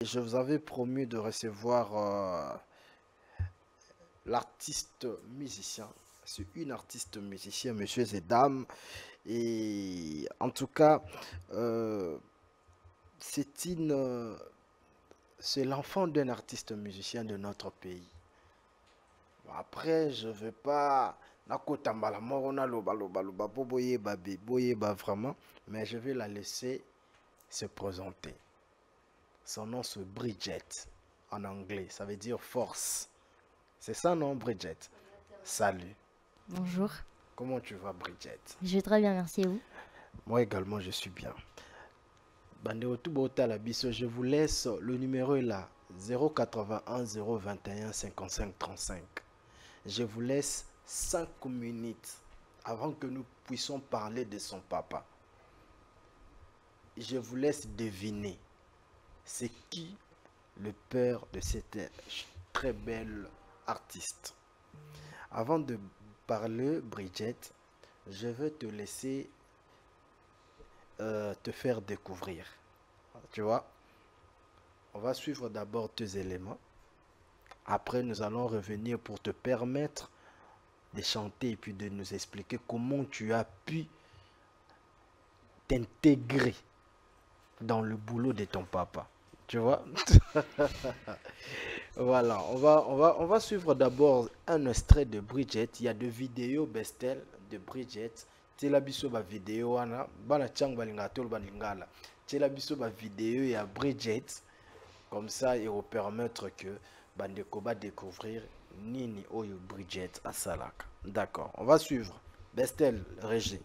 Je vous avais promis de recevoir l'artiste musicien. C'est une artiste musicien, messieurs et dames. Et en tout cas, euh, c'est c'est l'enfant d'un artiste musicien de notre pays. Bon, après, je ne vais pas nakotambala morona loba loba loba boboye babe boye ba vraiment, mais je vais la laisser se présenter. Son nom c'est Bridget en anglais, ça veut dire force. C'est ça, non, Bridget? Salut. Bonjour, Comment tu vas, Bridget? je vais très bien, merci et vous. Moi également, je suis bien. Bandeo Tubota la biso, je vous laisse le numéro est là, 081 021 55 35. Je vous laisse 5 minutes avant que nous puissions parler de son papa. Je vous laisse deviner c'est qui le père de cette très belle artiste. Avant de parler, Bridget, je vais te laisser te faire découvrir. Tu vois, on va suivre d'abord tes éléments. Après, nous allons revenir pour te permettre de chanter et puis de nous expliquer comment tu as pu t'intégrer dans le boulot de ton papa. Tu vois? Voilà, on va suivre d'abord un extrait de Bridget. Il y a deux vidéos bestel de Bridget. Tela biso ba vidéo wana bana chang balinga tol balingala. Tela biso ba vidéo il y a Bridget comme ça il va permettre que bandeko ba découvrir nini oyo Bridget asalaka. D'accord, on va suivre. Bestel Régis.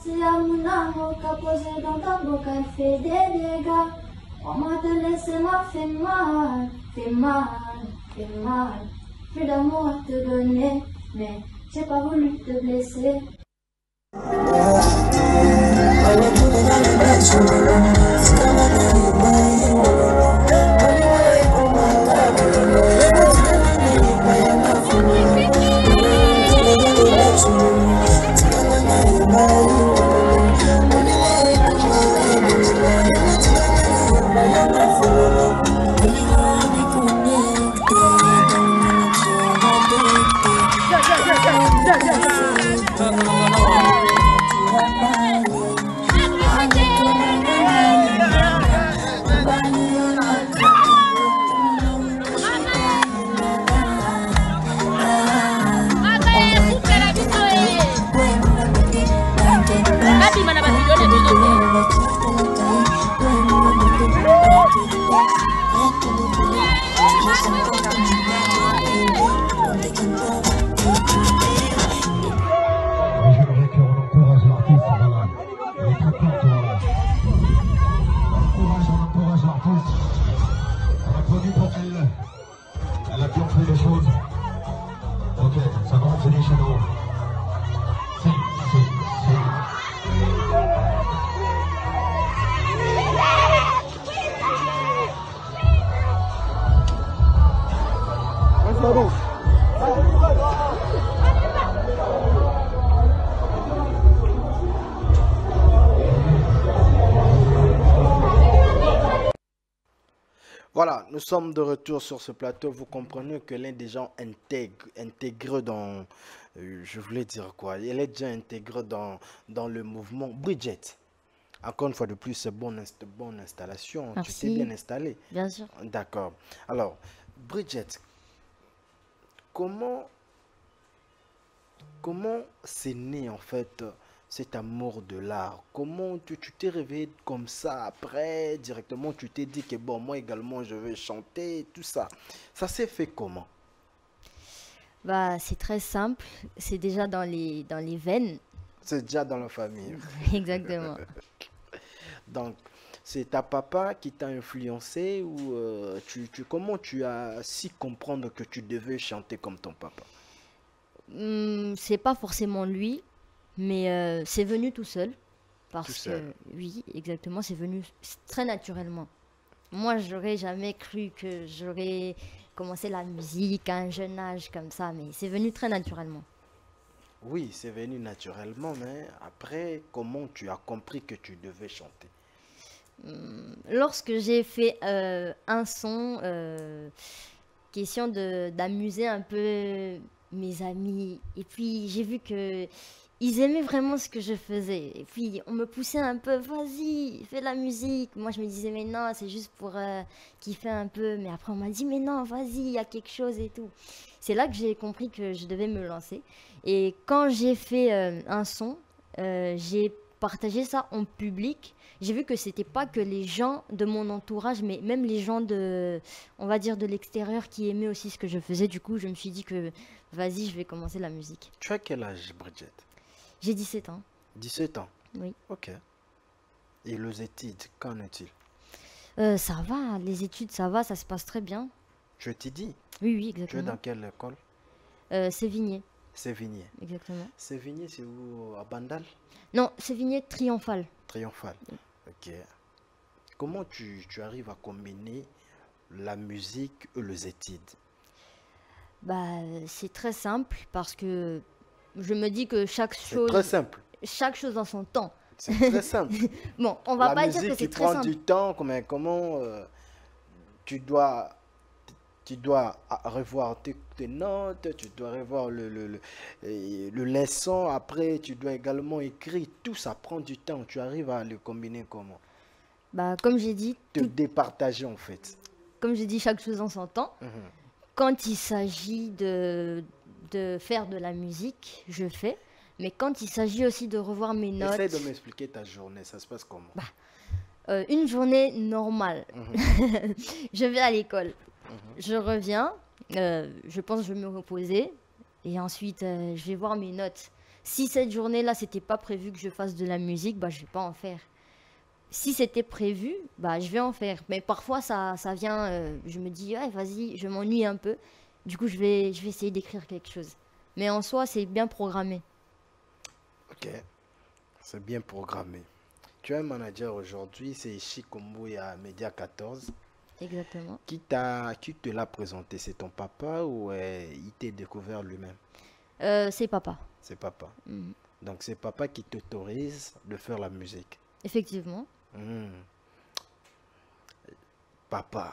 C'est à mon amour qu'a posé dans ta boca, elle fait des dégâts. On m'a te laissé, m'a fait mal, fait mal, fait mal. Plus d'amour à te donner, mais j'ai pas voulu te blesser. Elle a bien fait les choses. Ok, ça va enchaîner chez nous. Si, si, si. Voilà, nous sommes de retour sur ce plateau. Vous comprenez que l'un des gens intègre dans... je voulais dire quoi? Elle est déjà intégrée dans le mouvement. Bridget, encore une fois de plus, c'est bonne installation. Tu t'es bien Merci, installé. bien sûr. D'accord. Alors, Bridget, comment, comment c'est né en fait cet amour de l'art? Comment tu t'es réveillé comme ça après, directement tu t'es dit que bon, moi également je vais chanter, tout ça. Ça s'est fait comment? Bah, c'est très simple, c'est déjà dans les veines. C'est déjà dans la famille. Exactement. Donc, c'est ta papa qui t'a influencé ou comment tu as si comprendre que tu devais chanter comme ton papa? C'est pas forcément lui, mais c'est venu tout seul. Tout Parce seul. que, oui, exactement, c'est venu très naturellement. Moi, j'aurais jamais cru que j'aurais commencé la musique à un jeune âge comme ça, mais c'est venu très naturellement. Oui, c'est venu naturellement, mais après, comment tu as compris que tu devais chanter? Lorsque j'ai fait un son, question d'amuser un peu mes amis, et puis j'ai vu que ils aimaient vraiment ce que je faisais, et puis on me poussait un peu, vas-y, fais de la musique. Moi je me disais, mais non, c'est juste pour kiffer un peu, mais après on m'a dit, mais non, vas-y, il y a quelque chose et tout. C'est là que j'ai compris que je devais me lancer. Et quand j'ai fait un son, j'ai partagé ça en public. J'ai vu que c'était pas que les gens de mon entourage, mais même les gens de, on va dire, de l'extérieur qui aimaient aussi ce que je faisais. Du coup, je me suis dit que vas-y, je vais commencer la musique. Tu as quel âge, Bridget? J'ai 17 ans, 17 ans. oui. Ok. Et les études, qu'en est-il? Ça va, les études, ça va, ça se passe très bien. Je t'ai dit. Oui, oui, Tu es exactement. dans quelle école? Sévigné, Sévigné. exactement. Sévigné, c'est où? À Bandal? Non, Sévigné triomphal. Triomphal. Ok. Comment tu arrives à combiner la musique et les études? Bah, c'est très simple parce que je me dis que C'est très simple. chaque chose en son temps. C'est très simple. Bon, on va La pas dire que musique qui c'est très prend simple. du temps, comment tu dois, revoir tes notes, tu dois revoir le leçon, après tu dois également écrire, tout ça prend du temps. Tu arrives à le combiner comment? Bah, comme j'ai dit, Te départager en fait. comme j'ai dit, chaque chose en son temps. Mhm. Quand il s'agit de faire de la musique, je fais. Mais quand il s'agit aussi de revoir mes notes, Essaye de m'expliquer ta journée, ça se passe comment? une journée normale, Mhm. je vais à l'école, Mhm. je reviens, je pense que je vais me reposer et ensuite je vais voir mes notes. Si cette journée-là, c'était pas prévu que je fasse de la musique, bah, je vais pas en faire. Si c'était prévu, bah, je vais en faire. Mais parfois, ça vient, je me dis, ouais, vas-y, je m'ennuie un peu. Du coup, je vais essayer d'écrire quelque chose. Mais en soi, c'est bien programmé. Ok, c'est bien programmé. Tu as un manager aujourd'hui, c'est Chikombo à Média 14. Exactement. Qui te l'a présenté? C'est ton papa ou il t'a découvert lui-même? C'est papa. C'est papa. Mhm. Donc c'est papa qui t'autorise de faire la musique. Effectivement. Hmm. Papa,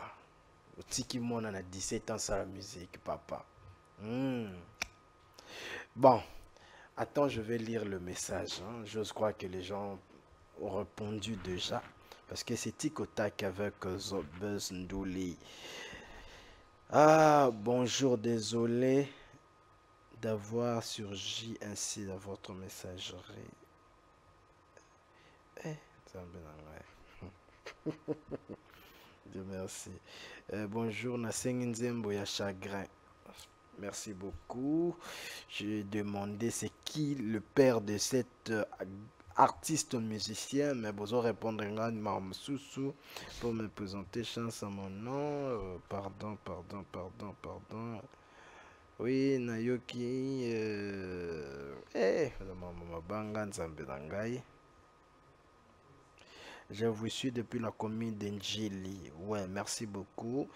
Tiki Mon en a 17 ans sur la musique, papa. Hmm. Bon, attends, je vais lire le message. Hein. J'ose croire que les gens ont répondu déjà. Parce que c'est Tic au Tac avec Zobuz Ndouli. Ah, bonjour, désolé d'avoir surgi ainsi dans votre messagerie. Eh, ça me ouais. Dieu merci. Bonjour, Nasseng Nzembo ya Chagrin. Merci beaucoup. J'ai demandé c'est qui le père de cet artiste musicien, mais besoin répondre à Marmsoussou pour me présenter chance à mon nom. Pardon. Oui, Nayoki. Maman Banga Nzambe Dangai. Je vous suis depuis la commune d'Engili. Ouais, merci beaucoup.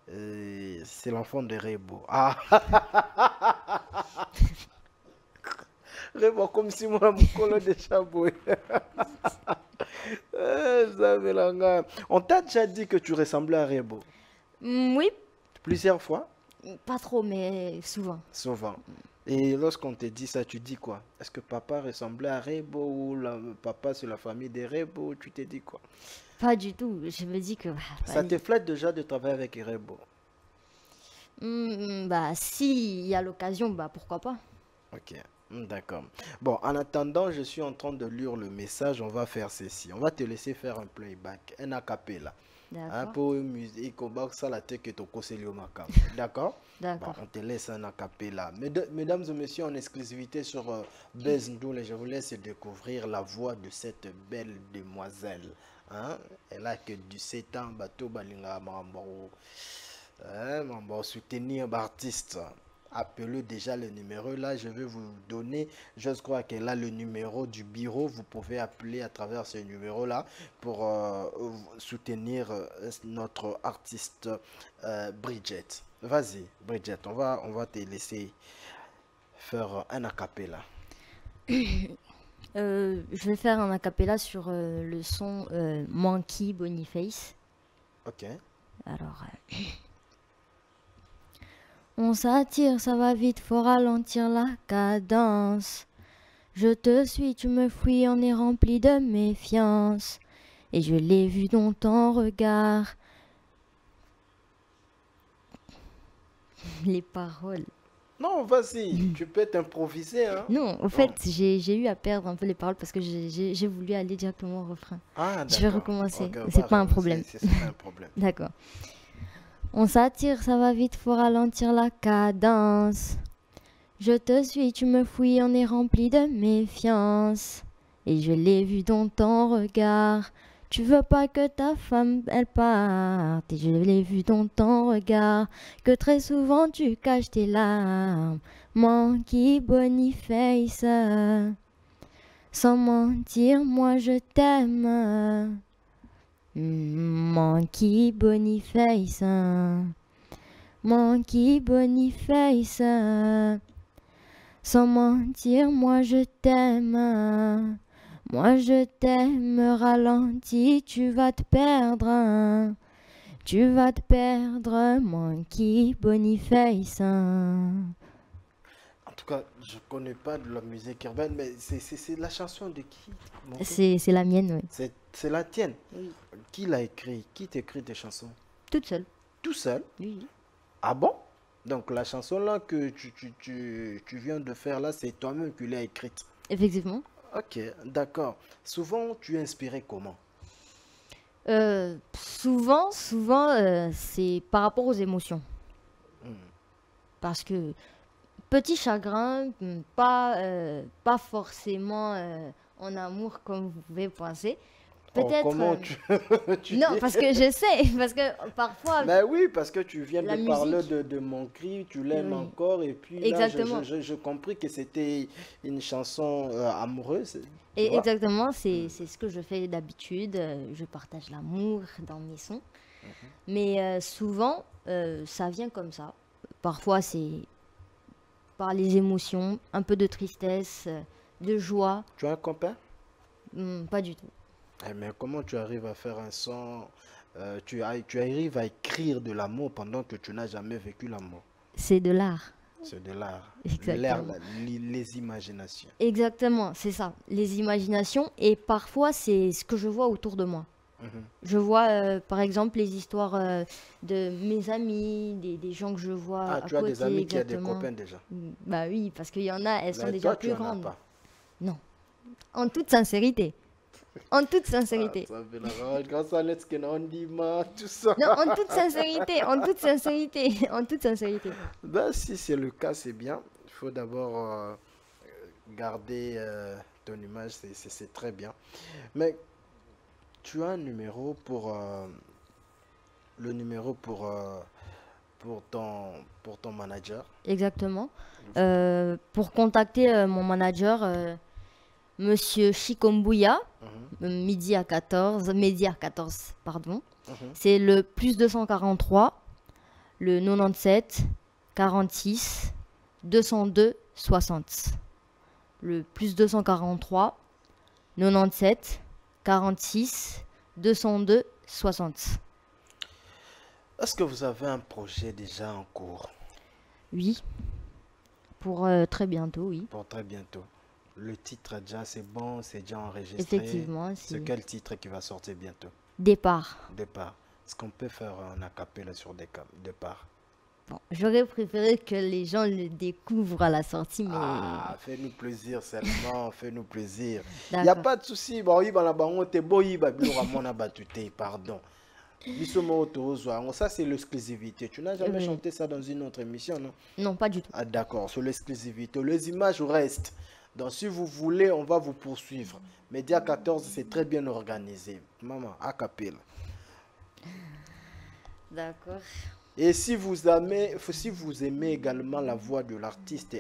C'est l'enfant de Rebo. Ah, Rebo comme si moi, mon colo de Chaboué. On t'a déjà dit que tu ressemblais à Rebo Oui, plusieurs fois? pas trop, mais souvent. Souvent. Et lorsqu'on te dit ça, tu dis quoi? Est-ce que papa ressemblait à Rebo ou papa c'est la famille de Rebo? Tu t'es dit quoi? Pas du tout. Je me dis que Ça te flatte déjà de travailler avec Rebo? bah, si il y a l'occasion, bah pourquoi pas. Ok, d'accord. Bon, en attendant, je suis en train de lire le message. On va faire ceci. On va te laisser faire un playback, un acapella. Hein, D'accord. pour une musique, on va ça la tête que ton conseil au macam. D'accord? Bon, D'accord. on te laisse un acapella. Mesdames et messieurs, en exclusivité sur Buzz Ndoul, je vous laisse découvrir la voix de cette belle demoiselle. Hein? Elle a que 17 ans, bateau balinga mambo. Mambo soutenir l'artiste. Appelez déjà le numéro. Là, je vais vous donner, je crois qu'elle a le numéro du bureau. Vous pouvez appeler à travers ce numéro-là pour soutenir notre artiste Bridget. Vas-y, Bridget, on va te laisser faire un acapella. Je vais faire un acapella sur le son Monkey Boniface. Ok. Alors, on s'attire, ça va vite, faut ralentir la cadence. Je te suis, tu me fuis, on est rempli de méfiance. Et je l'ai vu dans ton regard. Les paroles. Non, vas-y, tu peux t'improviser, hein. Non, au fait, j'ai eu à perdre un peu les paroles parce que j'ai voulu aller directement au refrain. Ah, Je vais d'accord. recommencer. Ok, C'est va, pas un problème. C'est pas un problème. D'accord. On s'attire, ça va vite, faut ralentir la cadence. Je te suis, tu me fuis, on est rempli de méfiance. Et je l'ai vu dans ton regard. Tu veux pas que ta femme, elle parte. Et je l'ai vu dans ton regard. Que très souvent tu caches tes larmes. Monkey Boniface. Sans mentir, moi je t'aime. Monkey Boniface. Monkey Boniface. Sans mentir, moi je t'aime. Moi je t'aime, ralenti, tu vas te perdre. Tu vas te perdre, Monkey Boniface. En tout cas, je connais pas de la musique urbaine, mais c'est la chanson de qui? Mon frère? C'est la mienne, oui. C'est la tienne. Oui. Qui l'a écrit? Qui t'écrit tes chansons? Toute seule. Tout seul? Oui. Ah bon? Donc la chanson là que tu viens de faire là, c'est toi-même qui l'as écrite. Effectivement. Ok, d'accord. Souvent, tu es inspiré comment? Souvent, c'est par rapport aux émotions. Hmm. Parce que petit chagrin, pas forcément en amour comme vous pouvez penser. Oh, Peut-être. comment tu Non, dis? parce que je sais, parce que parfois. Ben oui, parce que tu viens La de parler musique. de mon cri, tu l'aimes Oui. encore, et puis là, Exactement. je compris que c'était une chanson amoureuse, tu Et vois? exactement, c'est ce que je fais d'habitude. Je partage l'amour dans mes sons. Mais souvent, ça vient comme ça. Parfois, c'est par les émotions, un peu de tristesse, de joie. Tu as un copain? Pas du tout. Eh, mais comment tu arrives à faire un son, tu arrives à écrire de l'amour pendant que tu n'as jamais vécu l'amour? C'est de l'art. C'est de l'art. Exactement. Les imaginations. Exactement, c'est ça. Les imaginations. Et parfois, c'est ce que je vois autour de moi. Mhm. Je vois, par exemple, les histoires de mes amis, des gens que je vois Ah, à tu as des côté, amis qui ont des exactement. copains déjà. Bah oui, parce qu'il y en a, elles sont Mais déjà toi, tu plus en as grandes. pas. Non. En toute sincérité. En toute sincérité. Ah, ça fait la grâce à Let's Get On Demand, tout ça. Non, en toute sincérité, en toute sincérité, en toute sincérité. Ben, si c'est le cas, c'est bien. Il faut d'abord garder ton image, c'est très bien. Mais tu as un numéro pour le numéro pour ton manager. Exactement. Pour contacter mon manager, Monsieur Chikombuya, Mhm, midi à 14, pardon. mhm. C'est le plus 243, le 97, 46, 202, 60. Le plus 243, 97, 46, 202, 60. Est-ce que vous avez un projet déjà en cours Oui, pour très bientôt, oui. pour très bientôt? Le titre déjà, c'est bon, c'est déjà enregistré. Effectivement, C'est c'est quel titre qui va sortir bientôt? départ. Départ. Est-ce qu'on peut faire un acapella sur départ? Bon, j'aurais préféré que les gens le découvrent à la sortie, mais Ah, fais-nous plaisir seulement, fais-nous plaisir. Il n'y a d'accord. pas de souci. Bah oui, bah là, bah, on te boyi, bah, biloko, mon abattuté, pardon. Bisomo Otozwa. Ça, c'est l'exclusivité. Tu n'as jamais Oui. chanté ça dans une autre émission, non? Non, pas du tout. Ah, d'accord, sur l'exclusivité. Les images restent. Donc, si vous voulez, on va vous poursuivre. Média 14, c'est très bien organisé. Maman, a cappella. D'accord. Et si vous aimez également la voix de l'artiste,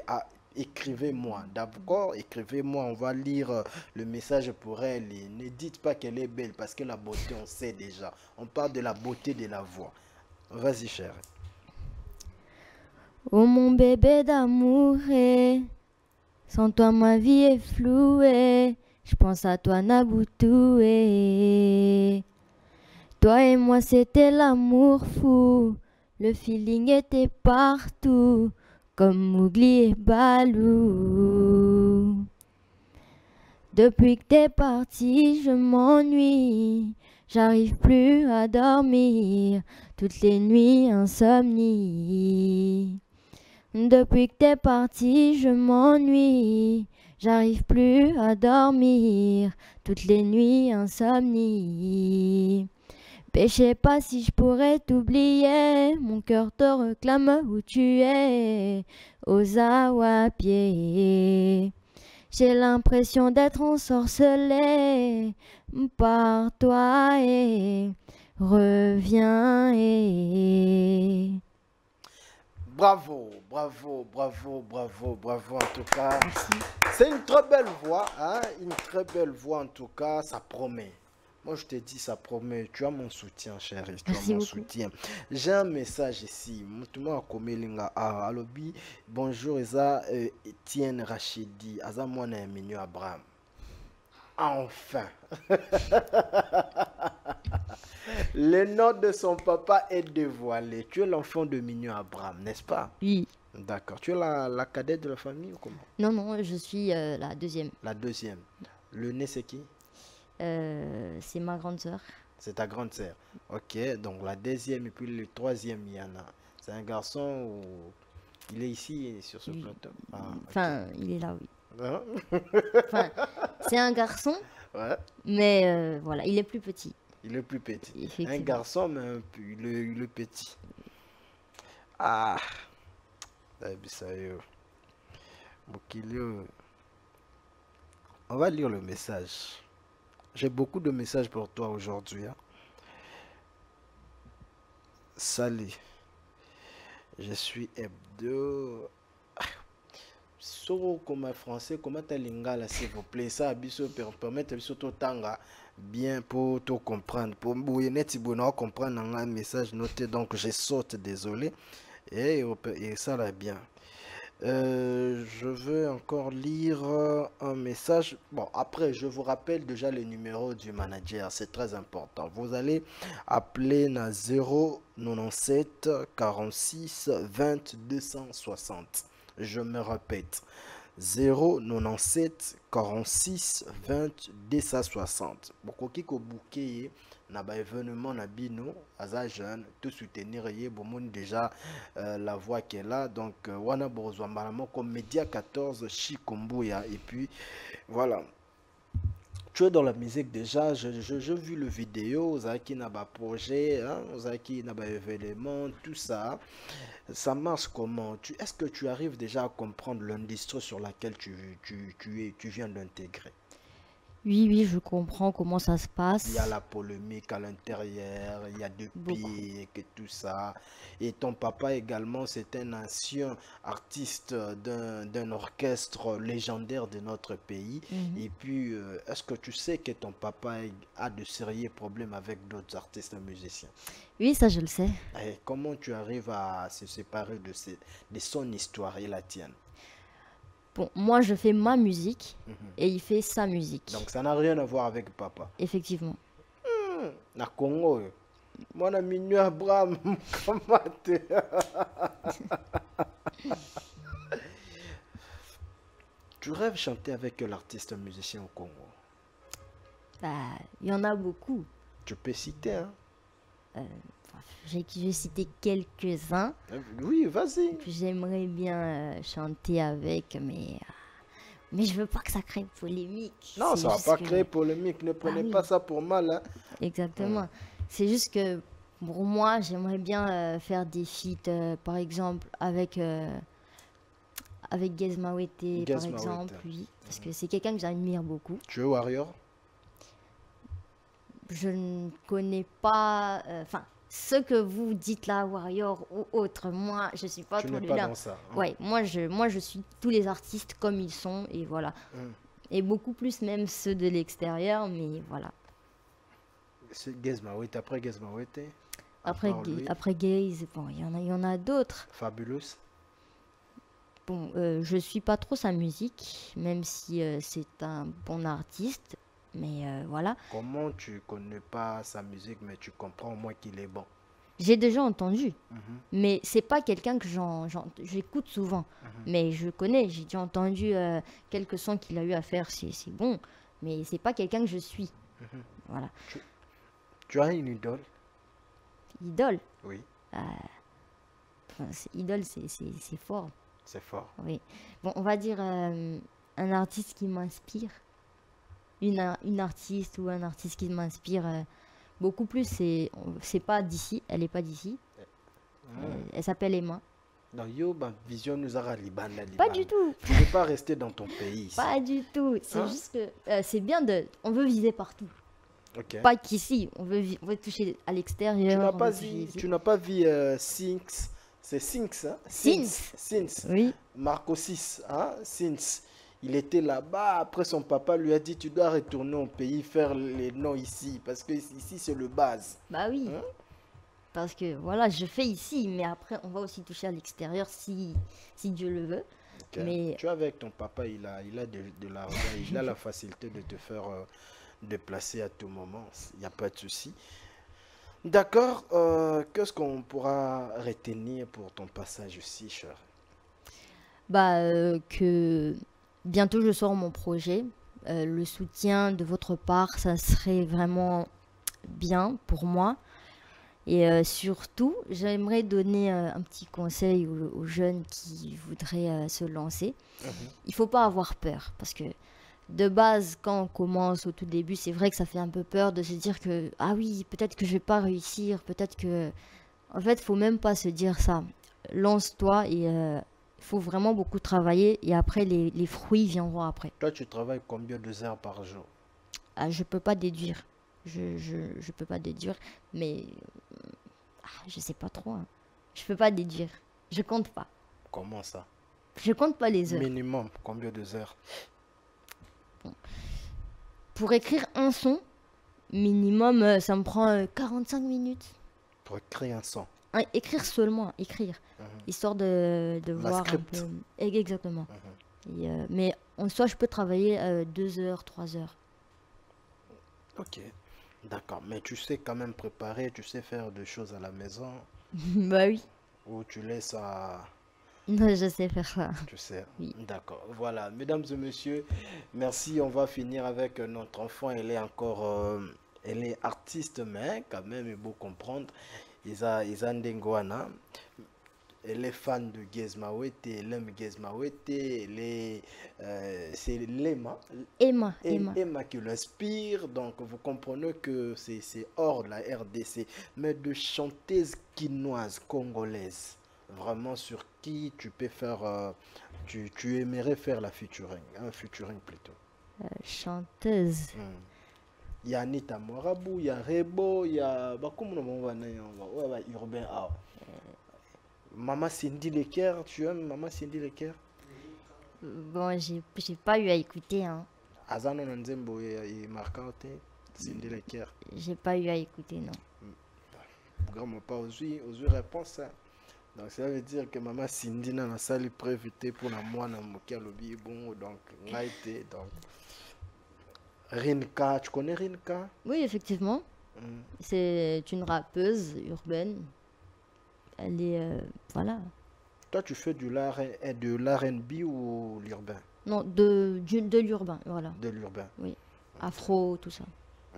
écrivez-moi. D'accord, écrivez-moi, on va lire le message pour elle. Et ne dites pas qu'elle est belle parce que la beauté, on sait déjà. On parle de la beauté de la voix. Vas-y, chérie. Oh mon bébé d'amour, Sans toi, ma vie est flouée. Je pense à toi, Nabutoué. Toi et moi, c'était l'amour fou. Le feeling était partout, comme Mowgli et Balou. Depuis que t'es parti, je m'ennuie. J'arrive plus à dormir. Toutes les nuits, insomnie. Depuis que t'es parti, je m'ennuie. J'arrive plus à dormir. Toutes les nuits, insomnie. Péché pas si je pourrais t'oublier. Mon cœur te réclame où tu es. Aux Awapiés. J'ai l'impression d'être ensorcelée par toi et reviens et... Bravo, bravo, bravo, bravo, bravo en tout cas. Merci. C'est une très belle voix, hein? Une très belle voix en tout cas, ça promet. Moi je te dis, ça promet. Tu as mon soutien, chérie. Tu as Merci mon beaucoup. soutien. J'ai un message ici. Tout le monde a commis linga. Ah, alobi. Bonjour, Eza Etienne Rachidi. Aza mwana Mignon Abraham. Enfin. Le nom de son papa est dévoilé. Tu es l'enfant de Mignon Abraham, n'est-ce pas? Oui. D'accord. Tu es la cadette de la famille ou comment? Non, non, je suis la deuxième. La deuxième. Le né, c'est qui? C'est ma grande sœur. C'est ta grande sœur. Ok, donc la deuxième et puis le troisième, il y en a. C'est un garçon ou... Il est ici sur ce Oui. plateau. Ah, ok. Enfin, il est là, oui. Hein? Enfin, c'est un garçon, Ouais, mais voilà, il est plus petit. il est plus petit. Un Effectivement. garçon, mais il est petit. Ah, Bisayo. Bokilio. On va lire le message. J'ai beaucoup de messages pour toi aujourd'hui, hein. Salut. Je suis hebdo. So comme français, comment t'as lingala s'il vous plaît, ça abisso permettre biso to tanga bien pour te comprendre. Pour net comprendre un message noté, donc je saute, désolé. Et ça va bien. Je veux encore lire un message. Bon, après, je vous rappelle déjà le numéro du manager, c'est très important. Vous allez appeler na 097 46 20 260. Je me répète, 097 46 20 260. Bokoki ko bouquet na ba événement na bino aza jeune tout soutenir ye bomoni déjà la voix qu'elle est là, donc wana bozwa malamo comme Média 14 Chikombuya. Et puis voilà, tu es dans la musique déjà, j'ai vu le vidéo, Zaki n'a pas projet, hein, Zaki n'a pas événement, tout ça. Ça marche comment? Est-ce que tu arrives déjà à comprendre l'industrie sur laquelle tu viens d'intégrer? Oui, oui, je comprends comment ça se Il y a passe. la polémique à l'intérieur, il y a des Beaucoup. pics et tout ça. Et ton papa également, c'est un ancien artiste d'un orchestre légendaire de notre pays. Mhm. Et puis, est-ce que tu sais que ton papa a de sérieux problèmes avec d'autres artistes et musiciens? Oui, ça, je le sais. Et comment tu arrives à se séparer de son histoire et la tienne? Bon, moi, je fais ma musique Mhm. et il fait sa musique. Donc, ça n'a rien à voir avec papa. Effectivement. Na Congo, moi, na Mignon Abraham, comment t'es? Tu rêves chanter avec l'artiste musicien au Congo? Bah, il y en a beaucoup. Tu peux citer, hein? J'ai cité quelques-uns Oui, vas-y. que j'aimerais bien chanter avec, mais je veux pas que ça crée polémique. Non, C'est ça va juste pas que- créer polémique. Ne prenez oui. pas ça pour mal, hein? Exactement. C'est juste que pour moi, j'aimerais bien faire des feats, par exemple, avec Gez Mawete, par Gez Mawete. exemple, oui. Parce que c'est quelqu'un que j'admire beaucoup. Tu es Warrior? Je ne connais pas, enfin, ce que vous dites là, Warrior ou autre. Moi, je suis pas Tu trop n'es pas là. dans ça, hein? Ouais, moi je suis tous les artistes comme ils sont et voilà. Et beaucoup plus même ceux de l'extérieur, mais voilà. C'est Gez Mawete. Après Gez Mawete, Après, part lui. après Gaze, bon, il y en a d'autres. Fabulous. Bon, je suis pas trop sa musique, même si c'est un bon artiste. Mais voilà. Comment tu connais pas sa musique, mais tu comprends au moins qu'il est bon? J'ai déjà entendu. Mhm, Mais c'est pas quelqu'un que j'écoute souvent. mhm, Mais je connais, j'ai déjà entendu quelques sons qu'il a eu à faire, c'est bon. Mais c'est pas quelqu'un que je suis. mhm. Voilà. Tu as une idole? Idole. Oui, Enfin, idole, c'est fort. c'est fort. Oui. Bon, on va dire un artiste qui m'inspire. Une artiste ou un artiste qui m'inspire beaucoup plus. C'est pas d'ici, elle est pas d'ici. Elle s'appelle Emma. Donc, yo, bah, vision nous a libanda, Pas du tout. Tu ne veux pas rester dans ton pays ici. Pas du tout. C'est Hein? juste que c'est bien de. On veut viser partout. Ok. Pas qu'ici. On veut toucher à Tu l'extérieur. n'as on pas veut toucher vu, ici. tu n'as pas vu Sinks, c'est Sinks, hein? Sinks. Sinks. Oui. Marco 6, hein? Sinks. Il était là-bas, après son papa lui a dit tu dois retourner au pays, faire les noms ici, parce que ici c'est le base. Bah oui. Hein? Parce que voilà, je fais ici, mais après, on va aussi toucher à l'extérieur si Dieu le veut. Ok. Mais Tu vois, avec ton papa, il a de l'argent, il a la facilité de te faire déplacer à tout moment, il n'y a pas de souci. D'accord, qu'est-ce qu'on pourra retenir pour ton passage ici, cher? que bientôt je sors mon projet. Le soutien de votre part, ça serait vraiment bien pour moi. Et surtout, j'aimerais donner un petit conseil aux jeunes qui voudraient se lancer. Mhm. Il faut pas avoir peur parce que de base, quand on commence au tout début, c'est vrai que ça fait un peu peur de se dire que ah oui, peut-être que je vais pas réussir, peut-être que en fait, faut même pas se dire ça. Lance-toi et il faut vraiment beaucoup travailler et après les fruits viendront après. Toi, tu travailles combien de heures par jour? Ah, je peux pas déduire. Je peux pas déduire, mais je sais pas trop, hein. Je peux pas déduire. Je compte pas. Comment ça? Je compte pas les heures. Minimum, combien de heures? Pour écrire un son, minimum, ça me prend 45 minutes. Pour créer un son. Écrire seulement, écrire. Mhm. Histoire de La voir un script. peu. Exactement. Mhm. Et, mais en soi, je peux travailler 2 heures, 3 heures. Ok, d'accord. Mais tu sais quand même préparer, tu sais faire des choses à la maison, Bah oui. ou tu laisses à... Non, je sais faire ça. Tu sais. Oui. D'accord. Voilà, mesdames et messieurs, merci. On va finir avec notre enfant. Elle est encore... elle est artiste, mais quand même, il faut comprendre. Isa Ndengwana. Elle est fan de Gez Mawete, elle aime Gez Mawete, c'est Lema, Emma. Emma qui l'inspire, donc vous comprenez que c'est hors de la RDC, mais de chanteuses quinoises, congolaises, vraiment sur qui tu peux faire, tu aimerais faire la featuring, un featuring plutôt. Chanteuse. Il y a Anita Morabu, il y a Rebo, il y a Urbain Art. Maman Cindy Lecker, tu aimes Maman Cindy Lecker? Bon, j'ai pas eu à écouter, hein. Azano Nzembo est marquant, Cindy Lecker. J'ai pas eu à écouter, non. Vraiment pas aux réponse. Hein. Donc ça veut dire que Maman Cindy n'a pas salle prévité pour la moi dans mon lobby bon donc été donc Rinka, tu connais Rinka? Oui, effectivement. C'est une rappeuse urbaine. Elle est. Voilà. Toi, tu fais de l'R&B ou l'urbain? Non, de l'urbain, voilà. De l'urbain. Oui. Afro, tout ça.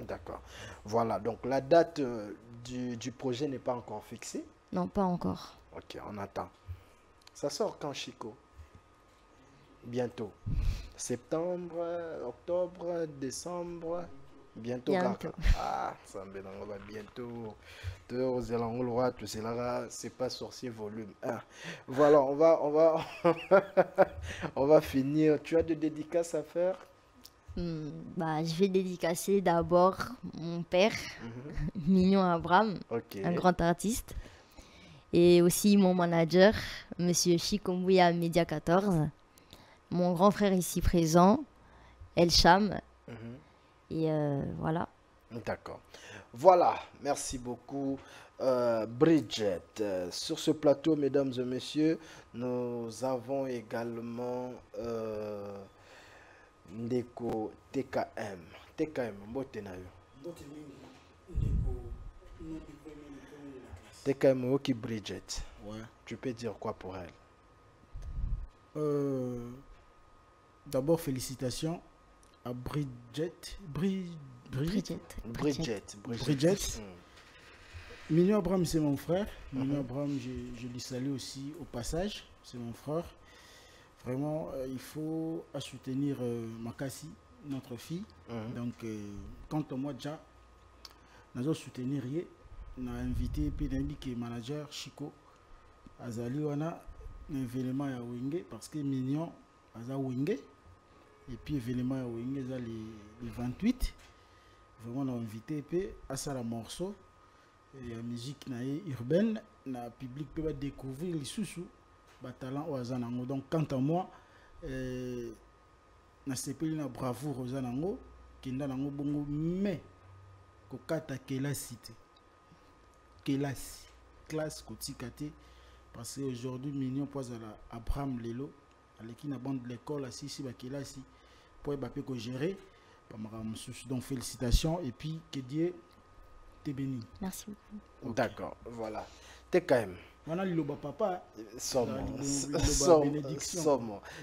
D'accord. Voilà, donc la date du projet n'est pas encore fixée. Non, pas encore. Ok, on attend. Ça sort quand, Chico? Bientôt. Septembre, octobre, décembre. Bientôt. Bientôt. Ah, ça me va bientôt. C'est pas sorcier volume 1. Voilà, on va finir. Tu as des dédicaces à faire? Je vais dédicacer d'abord mon père, Mignon Abraham, Ok. un grand artiste. Et aussi mon manager, Monsieur Chikombuya Media 14. Mon grand frère ici présent, El Cham. Mhm. Et voilà. D'accord. Voilà, merci beaucoup Bridget. Sur ce plateau, mesdames et messieurs, nous avons également Ndeko TKM. TKM, mbote na yo. TKM Oki Bridget. Ouais. Tu peux dire quoi pour elle? D'abord, félicitations à Bridget. Bridget. Bridget. Mignon Abraham, c'est mon frère. Mignon Abraham, je lui salue aussi au passage. C'est mon frère. Vraiment, il faut soutenir Makassi, notre fille. Donc, quant à moi, déjà, nous allons soutenir. On a invité le manager Chico Azali Wana, un événement à Wenge, parce que Mignon a Wenge. Et puis, événement à Wenge, le 28. Vraiment, on a invité à ça la morceau. Et la musique urbaine, le public peut découvrir les sous-sous, les talents aux Azanango. Donc, quant à moi, na sepeli na bravoure aux Azanango, qui n'a nango bongo, mais kokata kelasi te. Kelasi, classe kotikate, parce qu'aujourd'hui, Mignon pose à Abraham Lelo, à l'équipe de la bande de l'école, assis ici, kelasi, pour être gérer. Donc, félicitations, et puis que Dieu t'es béni. Merci beaucoup. Okay. D'accord, voilà. TKM. Voilà le papa. Somme.